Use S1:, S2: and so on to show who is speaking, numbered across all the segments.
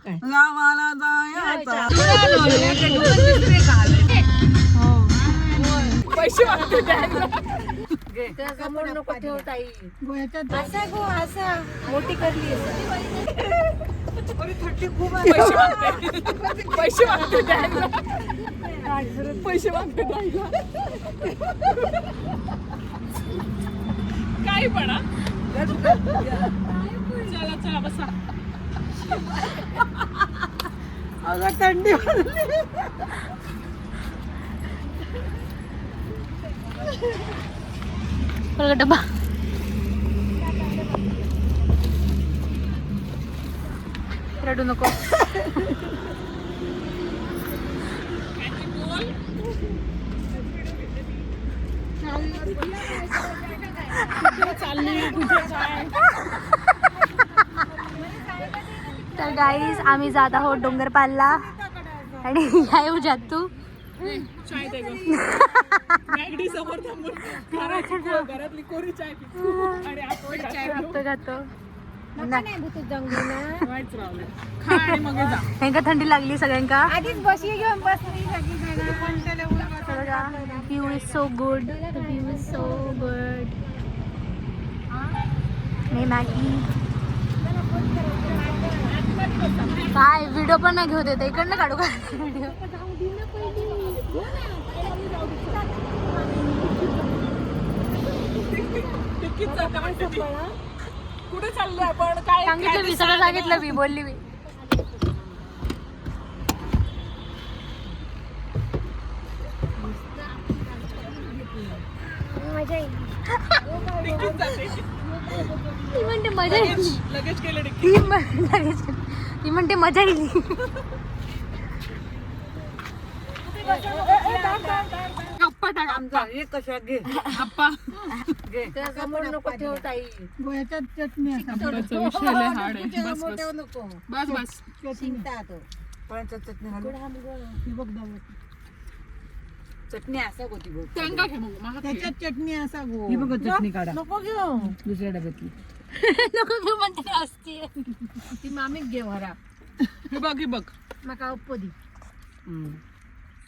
S1: गावाला जायचा पैसे मागते
S2: समोर नको ठेवता असा गो असा मोठी करली
S1: पैसे मागते पैसे मागते काय पण चला चला बसा अगं थंडी
S3: डबा रडू नको तर गाईज आम्ही जात आहोत डोंगरपालला आणि येऊ जात तू
S1: चाय दे मॅगडी समोर थांबून घरातली कोरी चाय पितो आणि आपण चाय
S3: जातो
S1: खा आणि मग जा
S3: का थंडी लागली सगळ्यांका
S2: आधीच बशी घेऊन बसली
S3: view is so good view is so good me Maggi काय व्हिडिओ पण नाही घेऊ देते इकडनं काढू का व्हिडिओ
S1: कुठे चाललो आपण काय
S3: सांगितलं मी सगळं सांगितलं मी बोलली मी
S2: मजा येईल
S3: ती म्हणते मजा येईल
S1: लगेच केलं
S3: ती म्हणते मजा येईल
S1: गप्पा टाक आमचा
S2: एक कशा घे
S1: गप्पा
S2: घे समोर नको ठेवता गोळ्याच्यात चटणी
S1: आंब्याचा विषय लय हार्ड आहे बस बस
S2: नको
S1: बस बस
S2: चिंता तो फळाच्या चटणी बघ चटणी असा होती बघ
S1: त्यांका घे मग मला
S2: त्याच्यात चटणी असा गो ही बघ चटणी काढा नको घेऊ दुसऱ्या डब्यातली
S3: नको घेऊ म्हणते असते
S2: ती मामीक घे भरा
S1: हे बघ हे बघ
S2: मका अप्पो दी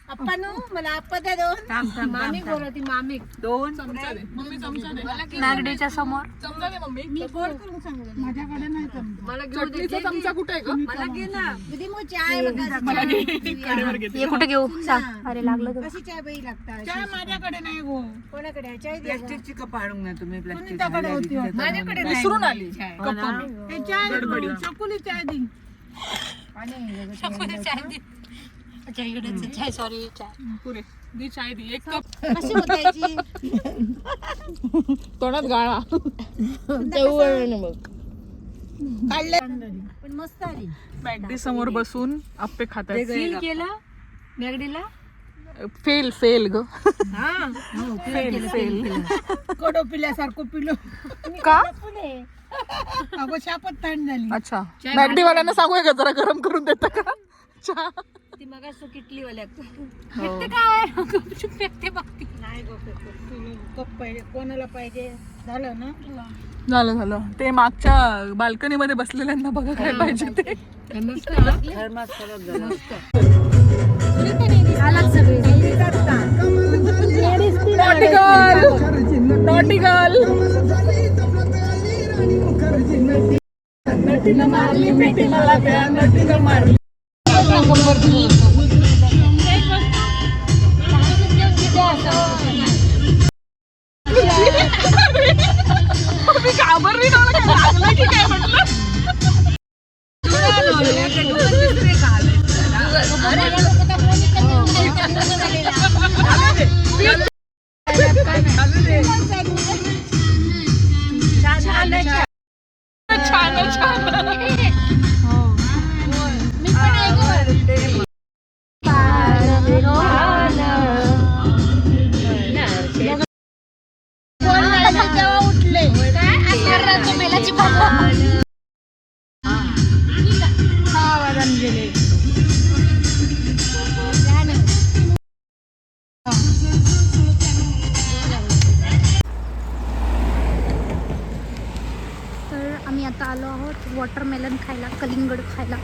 S2: अप्पा नो मला अप्पा द्या दोन मामी बोला ती मामी दोन
S1: चमचा दे मम्मी चमचा दे
S3: नागडीच्या समोर
S1: चमचा दे मम्मी
S2: मी गोड करून सांगू माझ्याकडे नाही चमचा मला घेऊ दे
S1: चटणीचा चमचा कुठे आहे ग
S2: मला घे ना दीदी मग चाय बघा
S1: मला घे कडेवर घेते
S3: हे कुठे घेऊ सांग अरे लागलं तर
S2: कशी चाय बाई लागता चाय माझ्याकडे नाही गो कोणाकडे आहे? चाय प्लास्टिकची कप आणून ना तुम्ही प्लास्टिक माझ्याकडे नाही
S1: विसरून आली कप
S2: चाय चकुली चाय दी
S3: अच्छा इकडे चाय सॉरी चाय
S1: पुरे दी चाय दी एक कप
S2: कशी होतायची
S1: तोंडात गाळा
S2: पण मस्त आली
S1: मॅगडी समोर बसून आप्पे खातात
S3: फील केलं मॅगडीला
S1: फेल फेल ग
S3: फेल फेल
S2: कडो पिल्यासारखं पिलो
S1: का
S2: अगो शापत थंड झाली
S1: अच्छा मॅगडी वाल्यांना सांगूया का जरा गरम करून देता का चहा
S2: ती मग किटली वाल्या
S3: काय गुपचूप फेकते बघती
S2: नाही गो कप पाहिजे कोणाला पाहिजे झालं ना
S1: झालं झालं ते मागच्या बाल्कनी मध्ये बसलेल्यांना बघा काय पाहिजे ते नॉटी गर्ल नटीनं मारली पेटी मला त्या नटीनं मारली मी घाबरली नव्हतं काय लागलं की काय म्हटलं छान छान
S3: आम्ही आता आलो आहोत वॉटरमेलन खायला कलिंगड खायला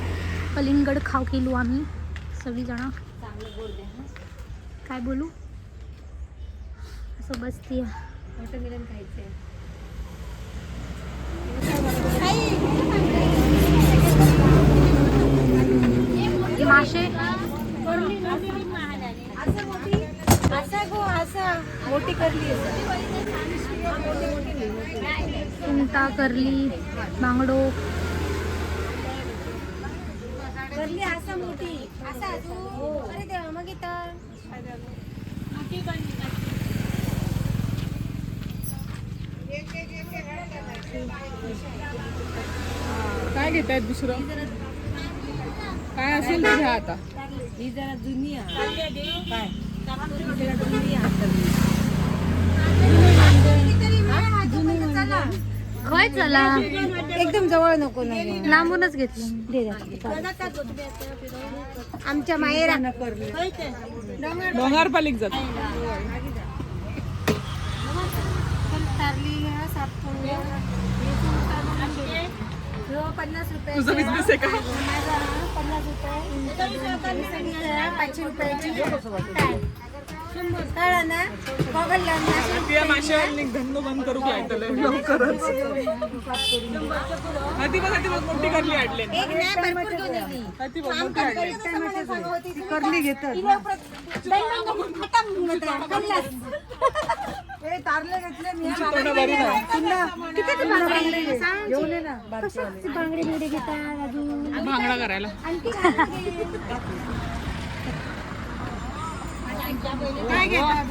S3: कलिंगड खाऊ केलो आम्ही सगळीजण. काय बोलू, असं बसती.
S2: वॉटरमेलन खायचंय.
S3: मासे
S2: मोठी करली
S3: कुंटा करली बांगडो
S2: करली असं मोठी असं. अरे देवा मग इथं
S1: काय घेतायत दुसरं? काय असेल ते घ्या आता.
S2: ही जरा जुनी आहे. काय जरा जुनी आहे.
S3: खय चला
S2: एकदम जवळ नको ना,
S3: लांबूनच घेतलं. दे
S2: आमच्या माहेरा
S1: डोंगर पालिक जात. तुझा बिझनेस आहे का?
S2: 50 रुपये 500 रुपयाची ना बघा
S1: त्या माशावर धंदो बंद करू काय लवकरच. हाती बघ मोठी करली आडले.
S2: करली घेतात तारले घेतले मी
S3: बांगडे बिंगडे घेतात अजून
S1: भांगडा करायला.
S2: काय घेतात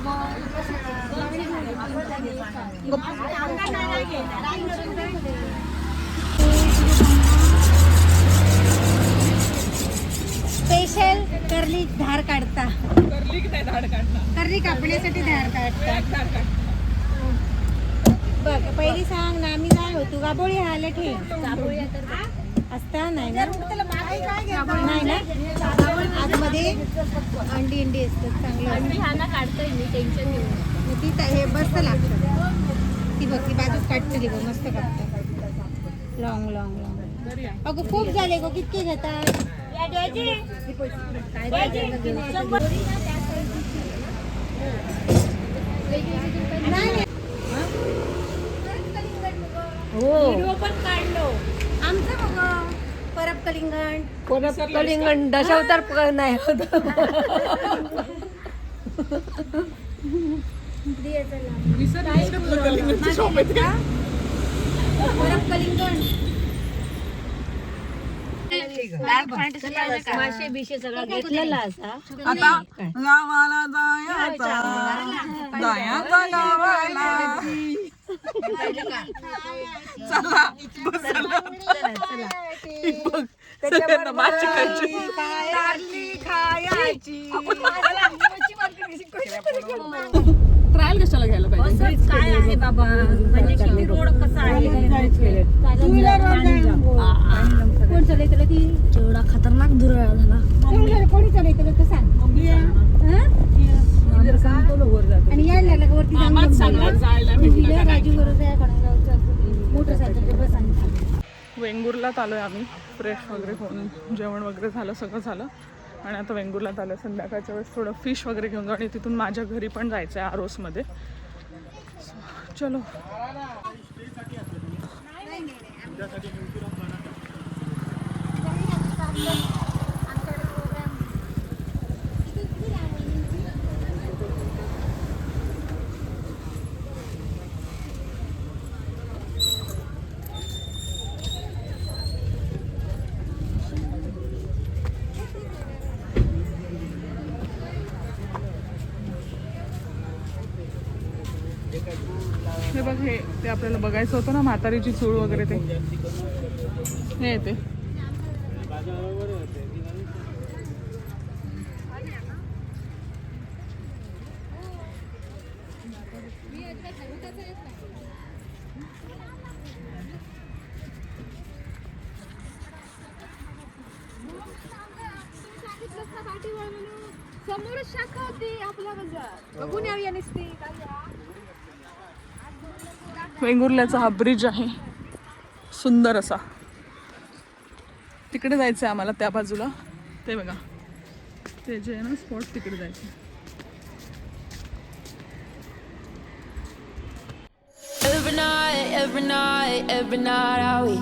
S2: स्पेशल करली धार काढता.
S1: करली की नाही धाड काढणार?
S2: करली कापण्यासाठी धार काढता. बघ पहिली सांग ना आम्ही काय होतो गाबोळी आले ठेव असता नाही ना नाही ना आतमध्ये अंडी असतात चांगलं
S3: काढतोय मी टेन्शन घेऊन.
S2: ती हे मस्त लागतं. ती बघ ती बाजूच काढतली बघ मस्त काढतात. लॉंग लॉंग लॉंग अगं खूप झाले गो. कितके घेतात? हो पण काढलो आमचं बघ. परब कलिंगण दशावतार नाही होत. परब कलिंगण मासे बिशे सगळं घेतलेला असा.
S1: आता गावाला जायचा गावाला. चला सगळ्यांना माशी खायची. ट्रायल कशाला घ्यायला पाहिजे?
S2: काय आहे बाबा म्हणजे किती रोड कसा आहे. कोण चालवलं ती?
S3: जेवढा खतरनाक दुर्वेळा झाला.
S2: कोणी चालवलं तर सांग. आणि यायला लागला वरती राजू बरोबर मोटरसायकल बस.
S1: वेंगुर्लात आलोय आम्ही. फ्रेश वगैरे होऊन जेवण वगैरे झालं, सगळं झालं. आणि आता वेंगुर्लात आलं. संध्याकाळच्या वेळेस थोडं फिश वगैरे घेऊन जाऊ आणि तिथून माझ्या घरी पण जायचं आहे आरोसमध्ये. चलो. हे बघ, हे ते आपल्याला बघायचं होतं ना, म्हातारीची चूळ वगैरे. ते हे येते.
S3: समोरच शाखा होती आपल्या बघून यावी नसती.
S1: वेंगुर्ल्याचा हा ब्रिज आहे सुंदर असा. तिकडे जायचं आहे आम्हाला, त्या बाजूला ते बघा, ते जे आहे ना स्पॉट, तिकडे जायचं.
S4: Every night I wait.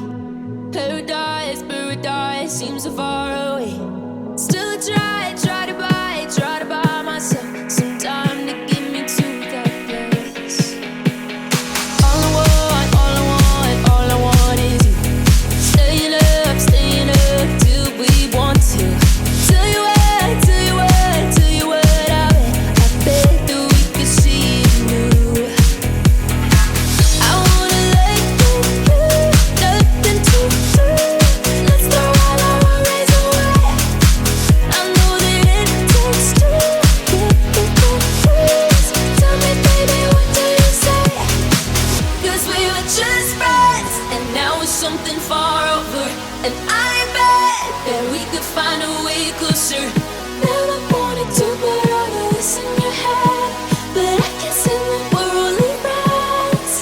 S4: Paradise seems so far away. Still try to buy myself some time to get me to that place. All I want is you. Staying up till we want to. Tell you what, I bet that we could see it new. I wanna let you do nothing to do. Let's throw all our worries away. I know that it takes two to get the breeze. Tell me, baby, what do you say? 'Cause we were just friends, and now it's something far over. And I bet that we could find a way closer. Never wanted to put all of this in your head, but I can see that we're only friends.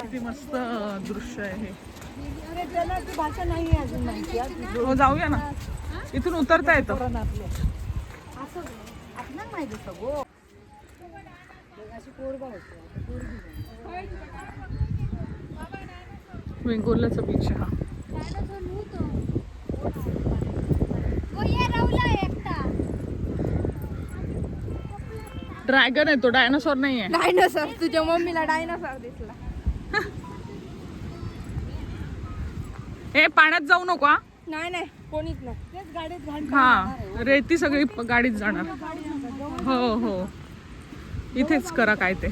S1: किती मस्त दृश्य आहे हे.
S2: अरे जलाची भाषा नाही अजून माहिती.
S1: हो जाऊया ना, इथून उतरता येतं.
S2: असं आपल्याला माहिती सगळं. अशी कोरबा होती.
S1: वेंगुर्लाचा बीच आहे हा. ड्रॅगन आहे तो, डायनासॉर नाही आहे.
S3: डायनासॉर, तुझ्या मम्मीला डायनासॉर दिसला.
S1: हे पाण्यात जाऊ नको हा.
S3: नाही कोणीच नाही.
S2: तेच गाडीत घाण.
S1: हा, रेती सगळी गाडीत जाणार. हो इथेच करा काय ते.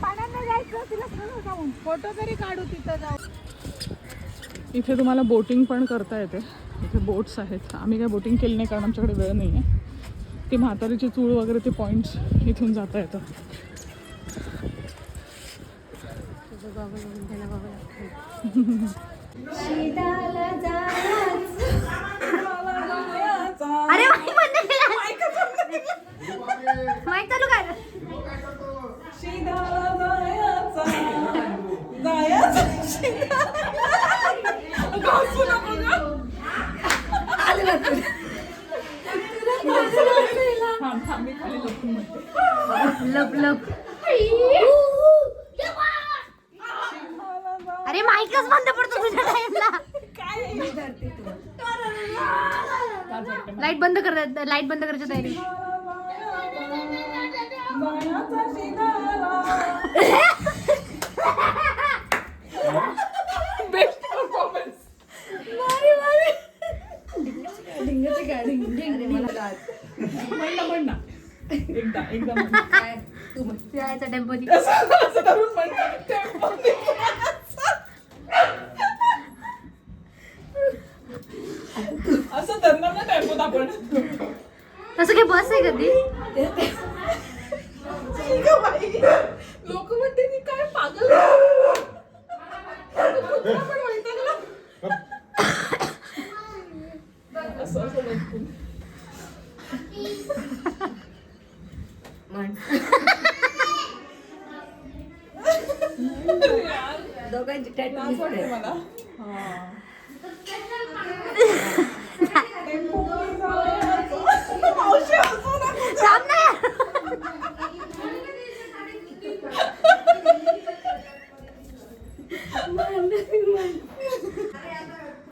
S2: पाण्यात नाही जायचं, तिला सांगू जाऊन फोटो तरी काढू तिथं जाऊ.
S1: इथे तुम्हाला बोटिंग पण करता येते. इथे बोट्स आहेत. आम्ही काय बोटिंग केली नाही कारण आमच्याकडे वेळ नाही आहे. ते म्हातारीची चूळ वगैरे ते पॉईंट्स इथून जाता येतं.
S3: अरे माईक चालू काय? लप लप. अरे माईकच बंद पडतो तुझ्या टाइमला. लाईट बंद करायची तयारी.
S1: Best performance. म्हण ना एकदा
S3: टेम्पो
S1: असं करून म्हण. असं धरणार ना टेम्पोत आपण.
S3: असं काही बस आहे कधी?
S1: लोक म्हणते मी काय पागल. असं
S2: दोघांची टॅटू
S1: मला.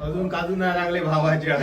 S5: अजून काजू नाही लागले भावाच्या.